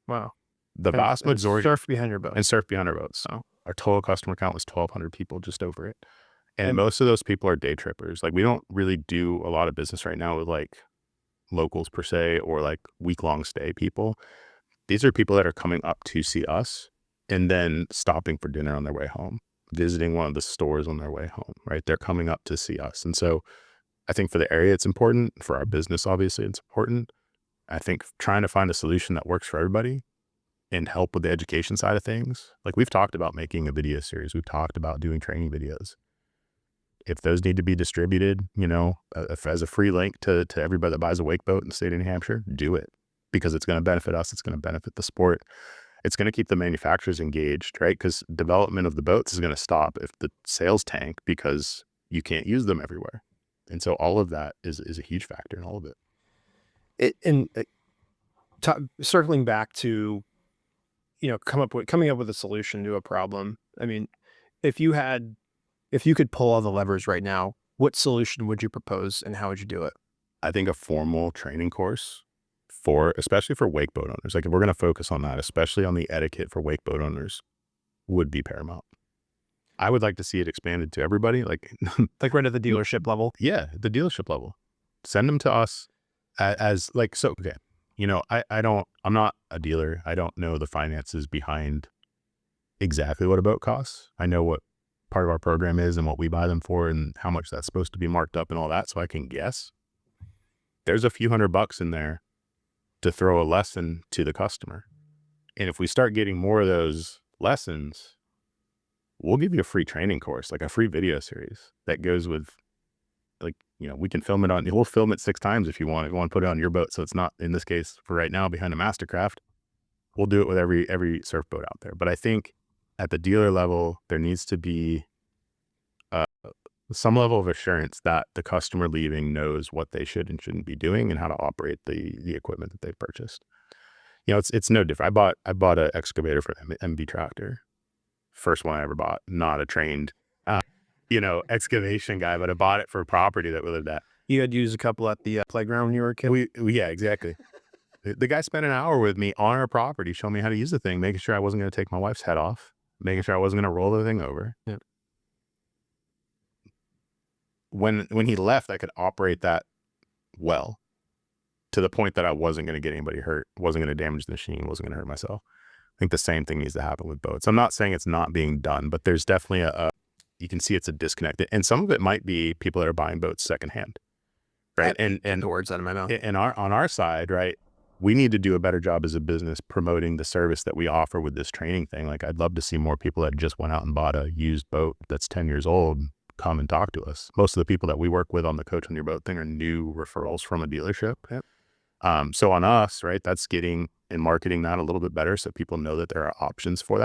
Wow. The vast And majority, surf behind your boat. and surf behind our boats. Oh, Our total customer count was 1,200 people, just over it. And and most of those people are day trippers. Like we don't really do a lot of business right now with like locals per se, or like week-long stay people. These are people that are coming up to see us and then stopping for dinner on their way home, visiting one of the stores on their way home, right? They're coming up to see us. And so I think for the area, it's important. For our business, obviously, it's important. I think trying to find a solution that works for everybody and help with the education side of things. Like we've talked about making a video series. We've talked about doing training videos. If those need to be distributed, as a free link to everybody that buys a wake boat in the state of New Hampshire, do it, because it's going to benefit us. It's going to benefit the sport. It's going to keep the manufacturers engaged, right? Because development of the boats is going to stop if the sales tank because you can't use them everywhere. And so all of that is a huge factor in all of it. Circling back to, coming up with a solution to a problem. I mean, if you could pull all the levers right now, what solution would you propose and how would you do it? I think a formal training course especially for wake boat owners, like if we're going to focus on that, especially on the etiquette for wake boat owners, would be paramount. I would like to see it expanded to everybody. Like, Like right at the dealership level? yeah, the dealership level, send them to us as like, so, okay. I'm not a dealer. I don't know the finances behind exactly what a boat costs. I know what part of our program is and what we buy them for and how much that's supposed to be marked up and all that. So I can guess there's a few $100 in there to throw a lesson to the customer. And if we start getting more of those lessons, we'll give you a free training course, like a free video series that goes with, like, we can film it we'll film it 6 times if you want. If you want to put it on your boat, so it's not, in this case, for right now, behind a Mastercraft, we'll do it with every surf boat out there. But I think at the dealer level, there needs to be some level of assurance that the customer leaving knows what they should and shouldn't be doing and how to operate the equipment that they've purchased. It's no different. I bought an excavator for an MB tractor. First one I ever bought, not a trained, excavation guy, but I bought it for a property that we lived at. You had used a couple at the playground when you were a kid? Yeah, exactly. The guy spent an hour with me on our property, showing me how to use the thing, making sure I wasn't going to take my wife's head off, making sure I wasn't going to roll the thing over. Yeah. When he left, I could operate that well, to the point that I wasn't going to get anybody hurt, wasn't going to damage the machine, wasn't going to hurt myself. I think the same thing needs to happen with boats. I'm not saying it's not being done, but there's definitely you can see it's a disconnect. And some of it might be people that are buying boats secondhand, right? And the words out of my mouth. on our side, right, we need to do a better job as a business promoting the service that we offer with this training thing. Like, I'd love to see more people that just went out and bought a used boat that's 10 years old come and talk to us. Most of the people that we work with on the Coach on Your Boat thing are new referrals from a dealership. Yep. So on us, right, that's getting and marketing that a little bit better so people know that there are options for that.